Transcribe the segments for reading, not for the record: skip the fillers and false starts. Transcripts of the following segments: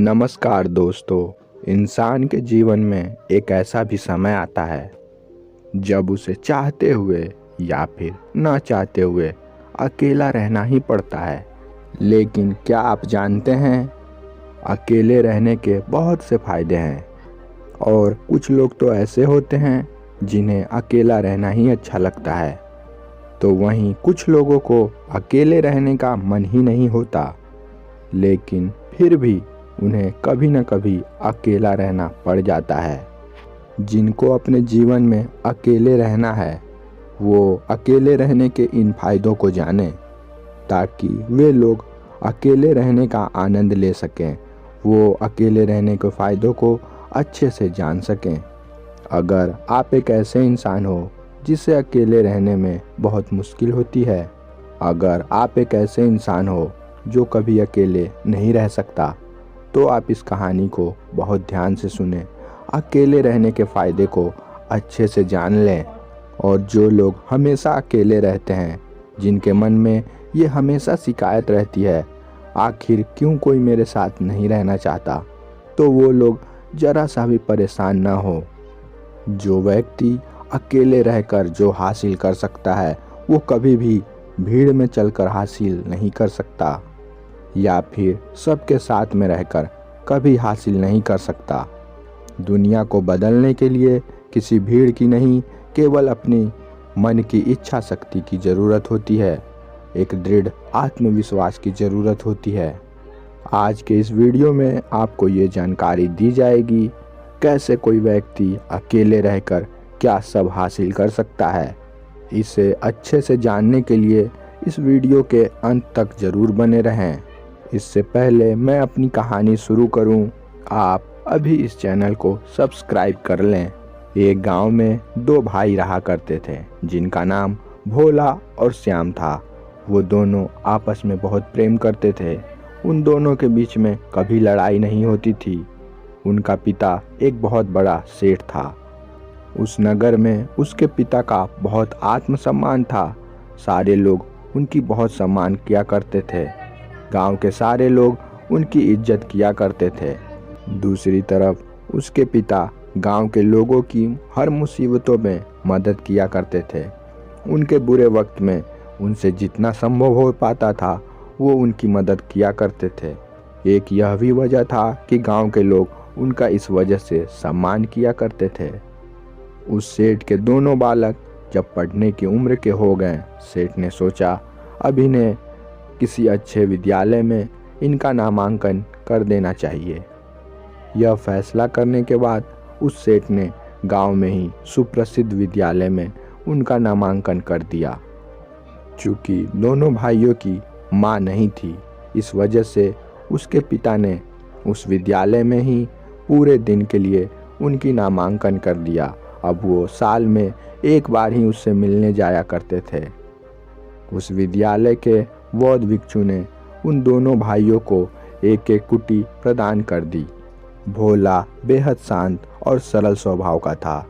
नमस्कार दोस्तों। इंसान के जीवन में एक ऐसा भी समय आता है जब उसे चाहते हुए या फिर ना चाहते हुए अकेला रहना ही पड़ता है। लेकिन क्या आप जानते हैं, अकेले रहने के बहुत से फायदे हैं और कुछ लोग तो ऐसे होते हैं जिन्हें अकेला रहना ही अच्छा लगता है, तो वहीं कुछ लोगों को अकेले रहने का मन ही नहीं होता, लेकिन फिर भी उन्हें कभी न कभी अकेला रहना पड़ जाता है। जिनको अपने जीवन में अकेले रहना है, वो अकेले रहने के इन फायदों को जानें ताकि वे लोग अकेले रहने का आनंद ले सकें, वो अकेले रहने के फ़ायदों को अच्छे से जान सकें। अगर आप एक ऐसे इंसान हो जिसे अकेले रहने में बहुत मुश्किल होती है, अगर आप एक ऐसे इंसान हो जो कभी अकेले नहीं रह सकता, तो आप इस कहानी को बहुत ध्यान से सुनें, अकेले रहने के फ़ायदे को अच्छे से जान लें। और जो लोग हमेशा अकेले रहते हैं, जिनके मन में ये हमेशा शिकायत रहती है, आखिर क्यों कोई मेरे साथ नहीं रहना चाहता, तो वो लोग ज़रा सा भी परेशान ना हो। जो व्यक्ति अकेले रहकर जो हासिल कर सकता है, वो कभी भी भीड़ में चलकर हासिल नहीं कर सकता, या फिर सबके साथ में रहकर कभी हासिल नहीं कर सकता। दुनिया को बदलने के लिए किसी भीड़ की नहीं, केवल अपनी मन की इच्छा शक्ति की ज़रूरत होती है, एक दृढ़ आत्मविश्वास की ज़रूरत होती है। आज के इस वीडियो में आपको ये जानकारी दी जाएगी कैसे कोई व्यक्ति अकेले रहकर क्या सब हासिल कर सकता है। इसे अच्छे से जानने के लिए इस वीडियो के अंत तक ज़रूर बने रहें। इससे पहले मैं अपनी कहानी शुरू करूं, आप अभी इस चैनल को सब्सक्राइब कर लें। एक गांव में दो भाई रहा करते थे जिनका नाम भोला और श्याम था। वो दोनों आपस में बहुत प्रेम करते थे। उन दोनों के बीच में कभी लड़ाई नहीं होती थी। उनका पिता एक बहुत बड़ा सेठ था। उस नगर में उसके पिता का बहुत आत्मसम्मान था। सारे लोग उनकी बहुत सम्मान किया करते थे। गांव के सारे लोग उनकी इज्जत किया करते थे। दूसरी तरफ उसके पिता गांव के लोगों की हर मुसीबतों में मदद किया करते थे। उनके बुरे वक्त में उनसे जितना संभव हो पाता था, वो उनकी मदद किया करते थे। एक यह भी वजह था कि गांव के लोग उनका इस वजह से सम्मान किया करते थे। उस सेठ के दोनों बालक जब पढ़ने की उम्र के हो गए, सेठ ने सोचा अब इन्हें किसी अच्छे विद्यालय में इनका नामांकन कर देना चाहिए। यह फैसला करने के बाद उस सेठ ने गांव में ही सुप्रसिद्ध विद्यालय में उनका नामांकन कर दिया। चूँकि दोनों भाइयों की माँ नहीं थी, इस वजह से उसके पिता ने उस विद्यालय में ही पूरे दिन के लिए उनकी नामांकन कर दिया। अब वो साल में एक बार ही उससे मिलने जाया करते थे। उस विद्यालय के बौद्ध भिक्षु ने उन दोनों भाइयों को एक एक कुटी प्रदान कर दी। भोला बेहद शांत और सरल स्वभाव का था,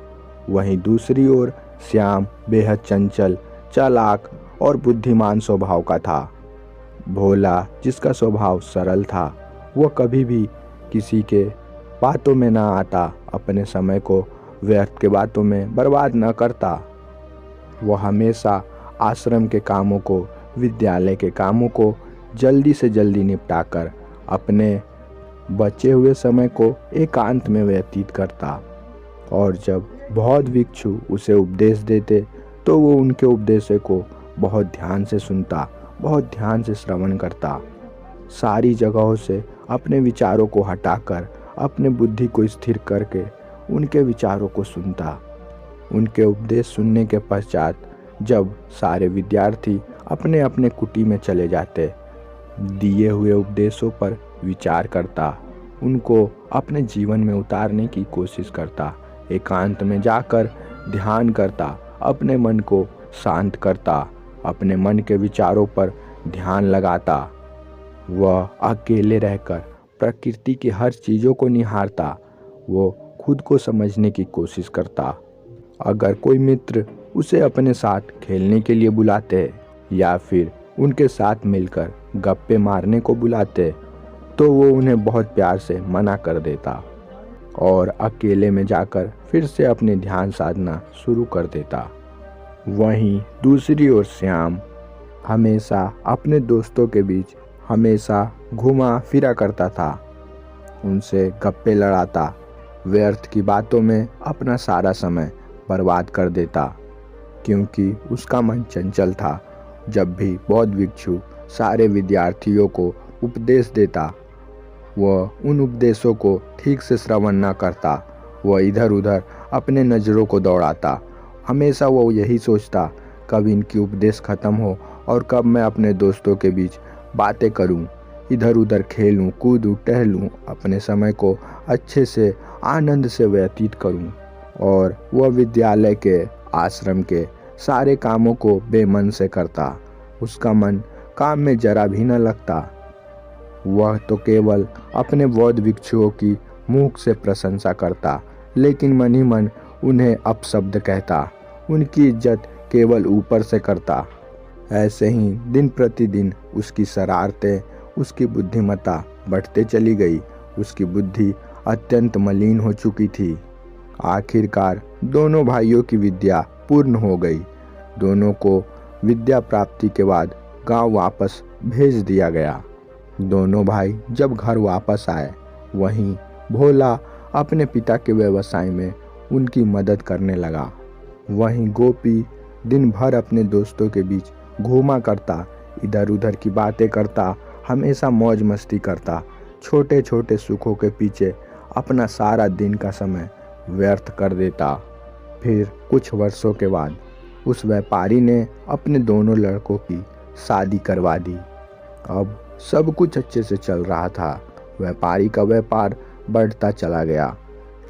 वहीं दूसरी ओर श्याम बेहद चंचल, चालाक और बुद्धिमान स्वभाव का था। भोला, जिसका स्वभाव सरल था, वह कभी भी किसी के बातों में ना आता, अपने समय को व्यर्थ के बातों में बर्बाद न करता। वह हमेशा आश्रम के कामों को, विद्यालय के कामों को जल्दी से जल्दी निपटाकर अपने बचे हुए समय को एकांत में व्यतीत करता। और जब बौद्ध भिक्षु उसे उपदेश देते तो वो उनके उपदेशों को बहुत ध्यान से सुनता, बहुत ध्यान से श्रवण करता। सारी जगहों से अपने विचारों को हटाकर अपने बुद्धि को स्थिर करके उनके विचारों को सुनता। उनके उपदेश सुनने के पश्चात जब सारे विद्यार्थी अपने अपने कुटी में चले जाते, दिए हुए उपदेशों पर विचार करता, उनको अपने जीवन में उतारने की कोशिश करता, एकांत में जाकर ध्यान करता, अपने मन को शांत करता, अपने मन के विचारों पर ध्यान लगाता। वह अकेले रहकर प्रकृति की हर चीज़ों को निहारता, वो खुद को समझने की कोशिश करता। अगर कोई मित्र उसे अपने साथ खेलने के लिए बुलाते या फिर उनके साथ मिलकर गप्पे मारने को बुलाते, तो वो उन्हें बहुत प्यार से मना कर देता और अकेले में जाकर फिर से अपने ध्यान साधना शुरू कर देता। वहीं दूसरी ओर श्याम हमेशा अपने दोस्तों के बीच हमेशा घुमा फिरा करता था, उनसे गप्पे लड़ाता, व्यर्थ की बातों में अपना सारा समय बर्बाद कर देता, क्योंकि उसका मन चंचल था। जब भी बौद्ध भिक्षु सारे विद्यार्थियों को उपदेश देता, वह उन उपदेशों को ठीक से श्रवण न करता। वह इधर उधर अपने नज़रों को दौड़ाता। हमेशा वो यही सोचता, कब इनकी उपदेश खत्म हो और कब मैं अपने दोस्तों के बीच बातें करूं, इधर उधर खेलूं, कूदूं, टहलूं, अपने समय को अच्छे से आनंद से व्यतीत करूं। और वह विद्यालय के, आश्रम के सारे कामों को बेमन से करता। उसका मन काम में जरा भी न लगता। वह तो केवल अपने बौद्ध भिक्षुओं की मुख से प्रशंसा करता, लेकिन मन ही मन उन्हें अपशब्द कहता, उनकी इज्जत केवल ऊपर से करता। ऐसे ही दिन प्रतिदिन उसकी शरारतें, उसकी बुद्धिमत्ता बढ़ते चली गई। उसकी बुद्धि अत्यंत मलिन हो चुकी थी। आखिरकार दोनों भाइयों की विद्या पूर्ण हो गई। दोनों को विद्या प्राप्ति के बाद गांव वापस भेज दिया गया। दोनों भाई जब घर वापस आए, वहीं भोला अपने पिता के व्यवसाय में उनकी मदद करने लगा। वहीं गोपी दिन भर अपने दोस्तों के बीच घूमा करता, इधर उधर की बातें करता, हमेशा मौज मस्ती करता, छोटे छोटे सुखों के पीछे अपना सारा दिन का समय व्यर्थ कर देता। फिर कुछ वर्षों के बाद उस व्यापारी ने अपने दोनों लड़कों की शादी करवा दी। अब सब कुछ अच्छे से चल रहा था। व्यापारी का व्यापार बढ़ता चला गया,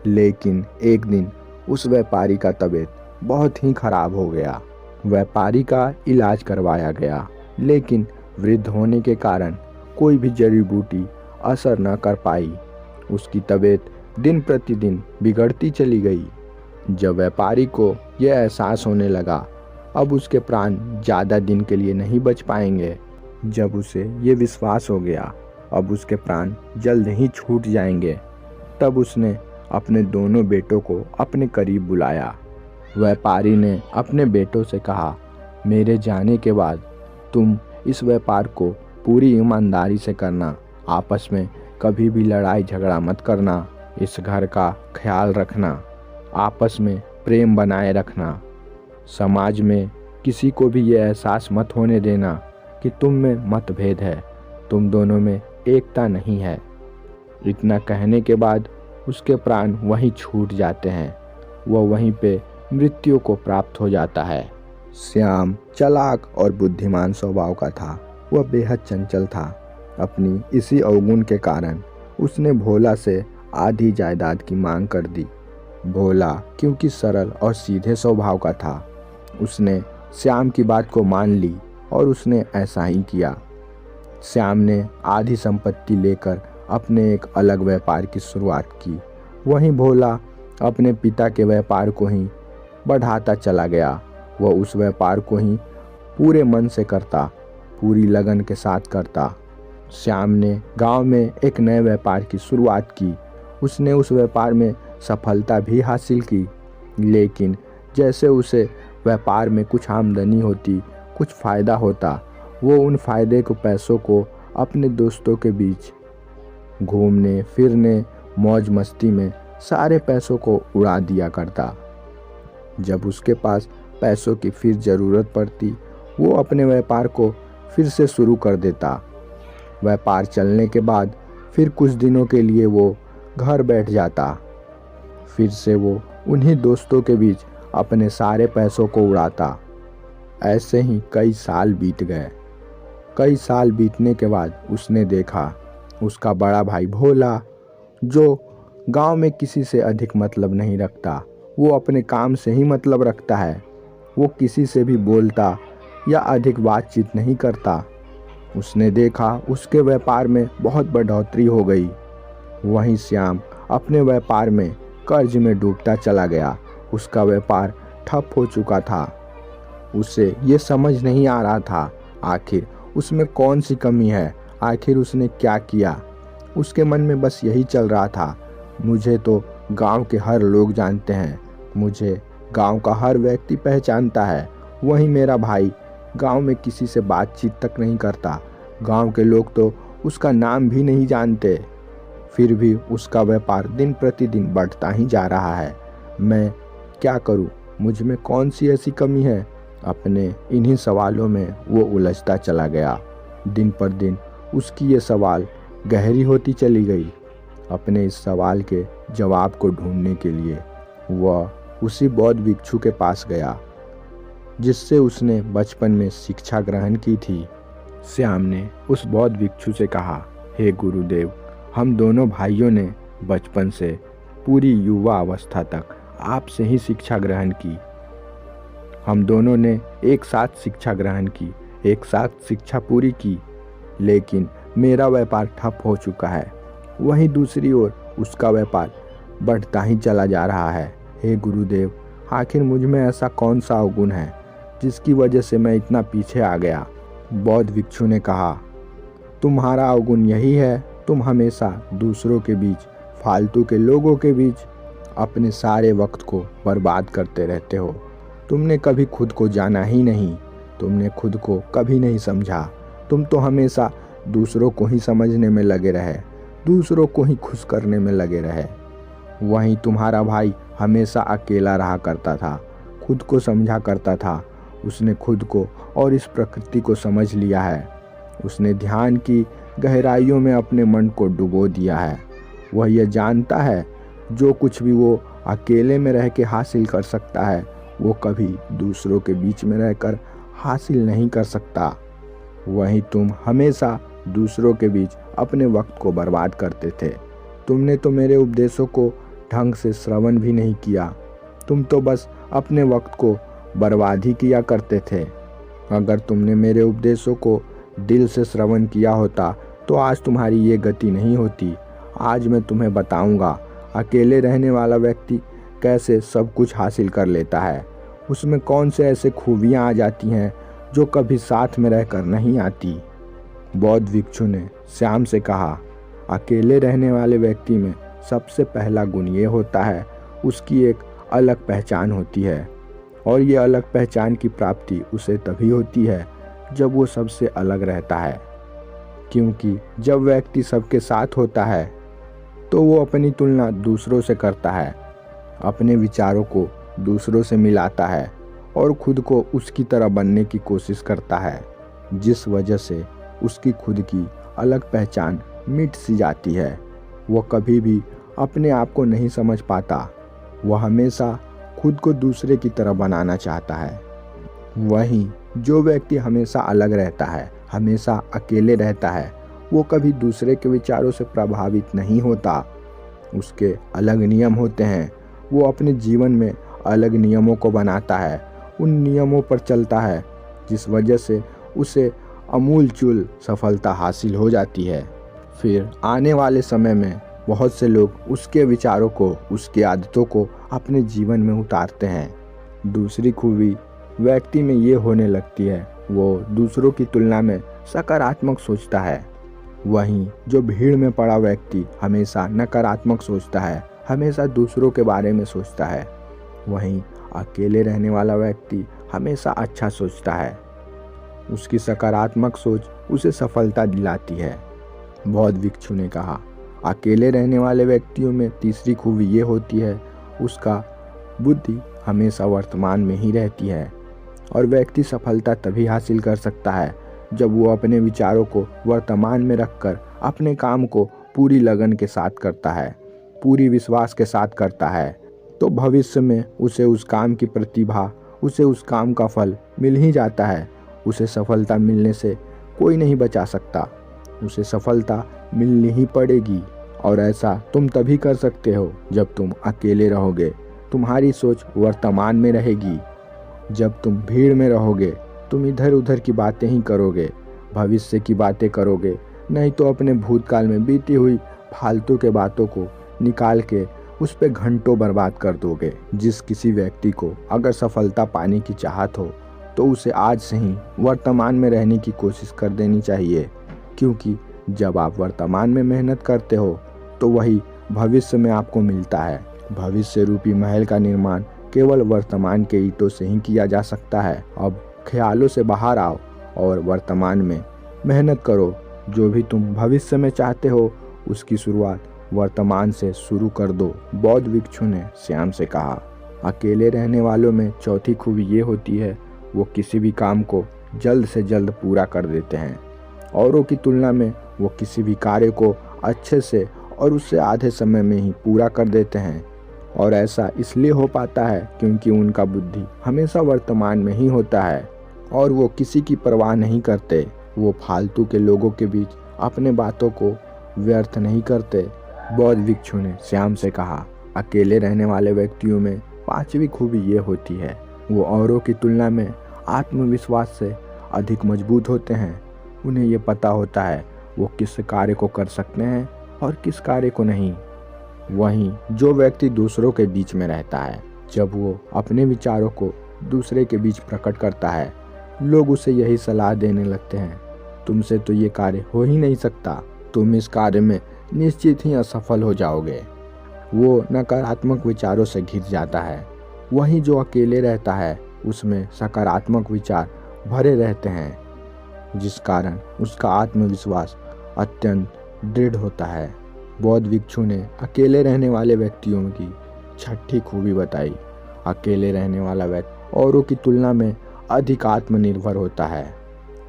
लेकिन एक दिन उस व्यापारी का तबीयत बहुत ही खराब हो गया। व्यापारी का इलाज करवाया गया, लेकिन वृद्ध होने के कारण कोई भी जड़ी बूटी असर न कर पाई। उसकी तबीयत दिन प्रतिदिन बिगड़ती चली गई। जब व्यापारी को यह एहसास होने लगा अब उसके प्राण ज़्यादा दिन के लिए नहीं बच पाएंगे, जब उसे ये विश्वास हो गया अब उसके प्राण जल्द ही छूट जाएंगे, तब उसने अपने दोनों बेटों को अपने करीब बुलाया। व्यापारी ने अपने बेटों से कहा, मेरे जाने के बाद तुम इस व्यापार को पूरी ईमानदारी से करना, आपस में कभी भी लड़ाई झगड़ा मत करना, इस घर का ख्याल रखना, आपस में प्रेम बनाए रखना, समाज में किसी को भी ये एहसास मत होने देना कि तुम में मतभेद है, तुम दोनों में एकता नहीं है। इतना कहने के बाद उसके प्राण वहीं छूट जाते हैं। वह वहीं पे मृत्यु को प्राप्त हो जाता है। श्याम चालाक और बुद्धिमान स्वभाव का था। वह बेहद चंचल था। अपनी इसी अवगुण के कारण उसने भोला से आधी जायदाद की मांग कर दी। भोला क्योंकि सरल और सीधे स्वभाव का था, उसने श्याम की बात को मान ली और उसने ऐसा ही किया। श्याम ने आधी संपत्ति लेकर अपने एक अलग व्यापार की शुरुआत की। वहीं भोला अपने पिता के व्यापार को ही बढ़ाता चला गया। वह उस व्यापार को ही पूरे मन से करता, पूरी लगन के साथ करता। श्याम ने गांव में एक नए व्यापार की शुरुआत की। उसने उस व्यापार में सफलता भी हासिल की, लेकिन जैसे उसे व्यापार में कुछ आमदनी होती, कुछ फ़ायदा होता, वो उन फ़ायदे को, पैसों को अपने दोस्तों के बीच घूमने फिरने, मौज मस्ती में सारे पैसों को उड़ा दिया करता। जब उसके पास पैसों की फिर ज़रूरत पड़ती, वो अपने व्यापार को फिर से शुरू कर देता। व्यापार चलने के बाद फिर कुछ दिनों के लिए वो घर बैठ जाता। फिर से वो उन्हीं दोस्तों के बीच अपने सारे पैसों को उड़ाता। ऐसे ही कई साल बीत गए। कई साल बीतने के बाद उसने देखा उसका बड़ा भाई भोला, जो गांव में किसी से अधिक मतलब नहीं रखता, वो अपने काम से ही मतलब रखता है, वो किसी से भी बोलता या अधिक बातचीत नहीं करता। उसने देखा उसके व्यापार में बहुत बढ़ोतरी हो गई। वहीं श्याम अपने व्यापार में कर्ज में डूबता चला गया। उसका व्यापार ठप हो चुका था। उसे ये समझ नहीं आ रहा था आखिर उसमें कौन सी कमी है, आखिर उसने क्या किया। उसके मन में बस यही चल रहा था, मुझे तो गांव के हर लोग जानते हैं, मुझे गांव का हर व्यक्ति पहचानता है। वहीं मेरा भाई गांव में किसी से बातचीत तक नहीं करता, गांव के लोग तो उसका नाम भी नहीं जानते। फिर भी उसका व्यापार दिन प्रतिदिन बढ़ता ही जा रहा है। मैं क्या करूं? मुझ में कौन सी ऐसी कमी है? अपने इन्हीं सवालों में वो उलझता चला गया। दिन पर दिन उसकी ये सवाल गहरी होती चली गई। अपने इस सवाल के जवाब को ढूंढने के लिए वह उसी बौद्ध भिक्षु के पास गया जिससे उसने बचपन में शिक्षा ग्रहण की थी। श्याम ने उस बौद्ध भिक्षु से कहा, हे गुरुदेव, हम दोनों भाइयों ने बचपन से पूरी युवा अवस्था तक आपसे ही शिक्षा ग्रहण की। हम दोनों ने एक साथ शिक्षा ग्रहण की, एक साथ शिक्षा पूरी की, लेकिन मेरा व्यापार ठप हो चुका है। वहीं दूसरी ओर उसका व्यापार बढ़ता ही चला जा रहा है। हे गुरुदेव, आखिर मुझ में ऐसा कौन सा अवगुण है जिसकी वजह से मैं इतना पीछे आ गया? बौद्ध भिक्षु ने कहा, तुम्हारा अवगुण यही है, तुम हमेशा दूसरों के बीच, फालतू के लोगों के बीच अपने सारे वक्त को बर्बाद करते रहते हो। तुमने कभी खुद को जाना ही नहीं, तुमने खुद को कभी नहीं समझा। तुम तो हमेशा दूसरों को ही समझने में लगे रहे, दूसरों को ही खुश करने में लगे रहे। वहीं तुम्हारा भाई हमेशा अकेला रहा करता था, खुद को समझा करता था। उसने खुद को और इस प्रकृति को समझ लिया है। उसने ध्यान की गहराइयों में अपने मन को डुबो दिया है। वह यह जानता है जो कुछ भी वो अकेले में रह के हासिल कर सकता है, वो कभी दूसरों के बीच में रहकर हासिल नहीं कर सकता। वहीं तुम हमेशा दूसरों के बीच अपने वक्त को बर्बाद करते थे। तुमने तो मेरे उपदेशों को ढंग से श्रवण भी नहीं किया, तुम तो बस अपने वक्त को बर्बाद ही किया करते थे। अगर तुमने मेरे उपदेशों को दिल से श्रवण किया होता तो आज तुम्हारी ये गति नहीं होती। आज मैं तुम्हें बताऊंगा अकेले रहने वाला व्यक्ति कैसे सब कुछ हासिल कर लेता है। उसमें कौन से ऐसे खूबियां आ जाती हैं जो कभी साथ में रहकर नहीं आती। बौद्ध भिक्षु ने श्याम से कहा, अकेले रहने वाले व्यक्ति में सबसे पहला गुण ये होता है, उसकी एक अलग पहचान होती है। और ये अलग पहचान की प्राप्ति उसे तभी होती है जब वो सबसे अलग रहता है। क्योंकि जब व्यक्ति सबके साथ होता है तो वो अपनी तुलना दूसरों से करता है, अपने विचारों को दूसरों से मिलाता है और खुद को उसकी तरह बनने की कोशिश करता है, जिस वजह से उसकी खुद की अलग पहचान मिट सी जाती है। वो कभी भी अपने आप को नहीं समझ पाता, वह हमेशा खुद को दूसरे की तरह बनाना चाहता है। वहीं जो व्यक्ति हमेशा अलग रहता है, हमेशा अकेले रहता है, वो कभी दूसरे के विचारों से प्रभावित नहीं होता। उसके अलग नियम होते हैं, वो अपने जीवन में अलग नियमों को बनाता है, उन नियमों पर चलता है, जिस वजह से उसे अमूलचूल सफलता हासिल हो जाती है। फिर आने वाले समय में बहुत से लोग उसके विचारों को, उसकी आदतों को अपने जीवन में उतारते हैं। दूसरी खूबी व्यक्ति में ये होने लगती है, वो दूसरों की तुलना में सकारात्मक सोचता है। वहीं जो भीड़ में पड़ा व्यक्ति हमेशा नकारात्मक सोचता है, हमेशा दूसरों के बारे में सोचता है। वहीं अकेले रहने वाला व्यक्ति हमेशा अच्छा सोचता है, उसकी सकारात्मक सोच उसे सफलता दिलाती है। बौद्ध भिक्षु ने कहा, अकेले रहने वाले व्यक्तियों में तीसरी खूबी ये होती है, उसका बुद्धि हमेशा वर्तमान में ही रहती है। और व्यक्ति सफलता तभी हासिल कर सकता है जब वो अपने विचारों को वर्तमान में रखकर अपने काम को पूरी लगन के साथ करता है, पूरी विश्वास के साथ करता है। तो भविष्य में उसे उस काम की प्रतिभा, उसे उस काम का फल मिल ही जाता है। उसे सफलता मिलने से कोई नहीं बचा सकता, उसे सफलता मिलनी ही पड़ेगी। और ऐसा तुम तभी कर सकते हो जब तुम अकेले रहोगे, तुम्हारी सोच वर्तमान में रहेगी। जब तुम भीड़ में रहोगे, तुम इधर उधर की बातें ही करोगे, भविष्य की बातें करोगे, नहीं तो अपने भूतकाल में बीती हुई फालतू के बातों को निकाल के उस पे घंटों बर्बाद कर दोगे। जिस किसी व्यक्ति को अगर सफलता पाने की चाहत हो तो उसे आज से ही वर्तमान में रहने की कोशिश कर देनी चाहिए, क्योंकि जब आप वर्तमान में मेहनत करते हो तो वही भविष्य में आपको मिलता है। भविष्य रूपी महल का निर्माण केवल वर्तमान के ईंटों से ही किया जा सकता है। अब ख्यालों से बाहर आओ और वर्तमान में मेहनत करो। जो भी तुम भविष्य में चाहते हो उसकी शुरुआत वर्तमान से शुरू कर दो। बौद्ध भिक्षु ने श्याम से कहा। अकेले रहने वालों में चौथी खूबी ये होती है, वो किसी भी काम को जल्द से जल्द पूरा कर देते हैं। औरों की तुलना में वो किसी भी कार्य को अच्छे से और उससे आधे समय में ही पूरा कर देते हैं। और ऐसा इसलिए हो पाता है क्योंकि उनका बुद्धि हमेशा वर्तमान में ही होता है और वो किसी की परवाह नहीं करते। वो फालतू के लोगों के बीच अपने बातों को व्यर्थ नहीं करते। बौद्ध भिक्षु ने श्याम से कहा। अकेले रहने वाले व्यक्तियों में पांचवी खूबी ये होती है, वो औरों की तुलना में आत्मविश्वास से अधिक मजबूत होते हैं। उन्हें ये पता होता है वो किस कार्य को कर सकते हैं और किस कार्य को नहीं। वहीं जो व्यक्ति दूसरों के बीच में रहता है, जब वो अपने विचारों को दूसरे के बीच प्रकट करता है, लोग उसे यही सलाह देने लगते हैं, तुमसे तो ये कार्य हो ही नहीं सकता, तुम इस कार्य में निश्चित ही असफल हो जाओगे। वो नकारात्मक विचारों से घिर जाता है। वहीं जो अकेले रहता है उसमें सकारात्मक विचार भरे रहते हैं, जिस कारण उसका आत्मविश्वास अत्यंत दृढ़ होता है। बौद्ध भिक्षु ने अकेले रहने वाले व्यक्तियों की छठी खूबी बताई। अकेले रहने वाला व्यक्ति औरों की तुलना में अधिक आत्मनिर्भर होता है,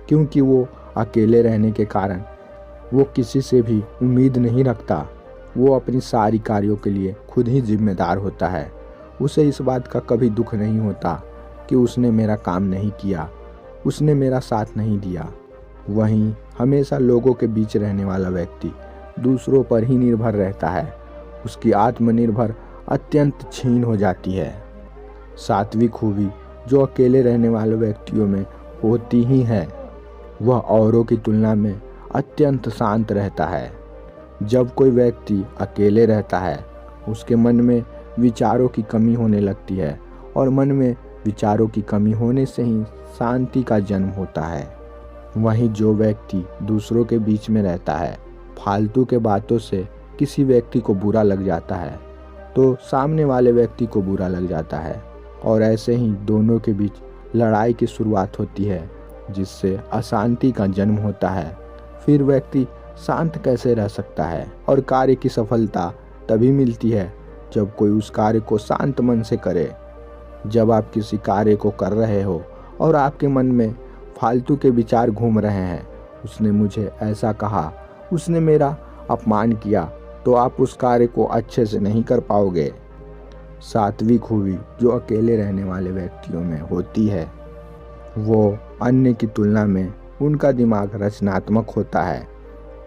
क्योंकि वो अकेले रहने के कारण वो किसी से भी उम्मीद नहीं रखता। वो अपनी सारी कार्यों के लिए खुद ही जिम्मेदार होता है। उसे इस बात का कभी दुख नहीं होता कि उसने मेरा काम नहीं किया, उसने मेरा साथ नहीं दिया। वहीं हमेशा लोगों के बीच रहने वाला व्यक्ति दूसरों पर ही निर्भर रहता है। उसकी आत्मनिर्भर अत्यंत क्षीण हो जाती है। सातवीं खूबी जो अकेले रहने वाले व्यक्तियों में होती ही है, वह औरों की तुलना में अत्यंत शांत रहता है। जब कोई व्यक्ति अकेले रहता है, उसके मन में विचारों की कमी होने लगती है और मन में विचारों की कमी होने से ही शांति का जन्म होता है। वहीं जो व्यक्ति दूसरों के बीच में रहता है, फालतू के बातों से किसी व्यक्ति को बुरा लग जाता है तो सामने वाले व्यक्ति को बुरा लग जाता है और ऐसे ही दोनों के बीच लड़ाई की शुरुआत होती है, जिससे अशांति का जन्म होता है। फिर व्यक्ति शांत कैसे रह सकता है? और कार्य की सफलता तभी मिलती है जब कोई उस कार्य को शांत मन से करे। जब आप किसी कार्य को कर रहे हो और आपके मन में फालतू के विचार घूम रहे हैं, उसने मुझे ऐसा कहा, उसने मेरा अपमान किया, तो आप उस कार्य को अच्छे से नहीं कर पाओगे। सातवीं खूबी जो अकेले रहने वाले व्यक्तियों में होती है, वो अन्य की तुलना में उनका दिमाग रचनात्मक होता है।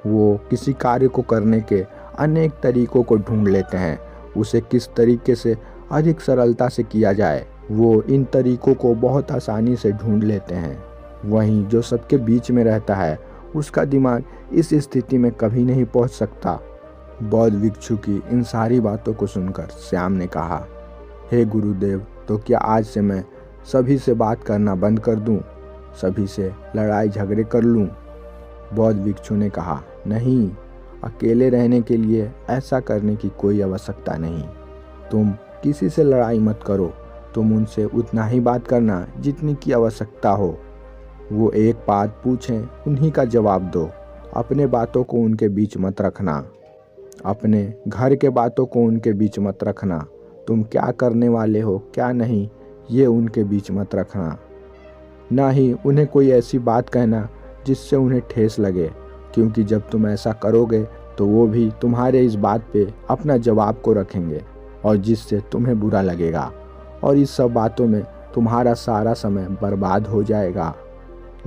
वो किसी कार्य को करने के अनेक तरीकों को ढूंढ लेते हैं। उसे किस तरीके से अधिक सरलता से किया जाए, वो इन तरीकों को बहुत आसानी से ढूंढ लेते हैं। वहीं जो सबके बीच में रहता है, उसका दिमाग इस स्थिति में कभी नहीं पहुंच सकता। बौद्ध भिक्षु की इन सारी बातों को सुनकर श्याम ने कहा, हे गुरुदेव, तो क्या आज से मैं सभी से बात करना बंद कर दूं? सभी से लड़ाई झगड़े कर लूं? बौद्ध भिक्षु ने कहा, नहीं, अकेले रहने के लिए ऐसा करने की कोई आवश्यकता नहीं। तुम किसी से लड़ाई मत करो, तुम उनसे उतना ही बात करना जितनी की आवश्यकता हो। वो एक बात पूछें, उन्हीं का जवाब दो। अपने बातों को उनके बीच मत रखना, अपने घर के बातों को उनके बीच मत रखना। तुम क्या करने वाले हो क्या नहीं, ये उनके बीच मत रखना। ना ही उन्हें कोई ऐसी बात कहना जिससे उन्हें ठेस लगे, क्योंकि जब तुम ऐसा करोगे तो वो भी तुम्हारे इस बात पे अपना जवाब को रखेंगे और जिससे तुम्हें बुरा लगेगा और इस सब बातों में तुम्हारा सारा समय बर्बाद हो जाएगा।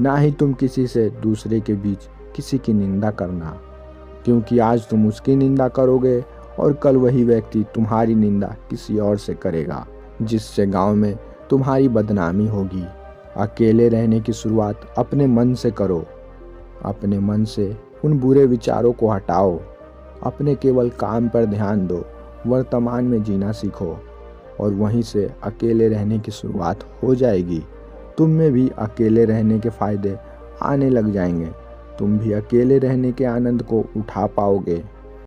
ना ही तुम किसी से दूसरे के बीच किसी की निंदा करना, क्योंकि आज तुम उसकी निंदा करोगे और कल वही व्यक्ति तुम्हारी निंदा किसी और से करेगा, जिससे गांव में तुम्हारी बदनामी होगी। अकेले रहने की शुरुआत अपने मन से करो। अपने मन से उन बुरे विचारों को हटाओ। अपने केवल काम पर ध्यान दो। वर्तमान में जीना सीखो और वहीं से अकेले रहने की शुरुआत हो जाएगी। तुम में भी अकेले रहने के फायदे आने लग जाएंगे। तुम भी अकेले रहने के आनंद को उठा पाओगे।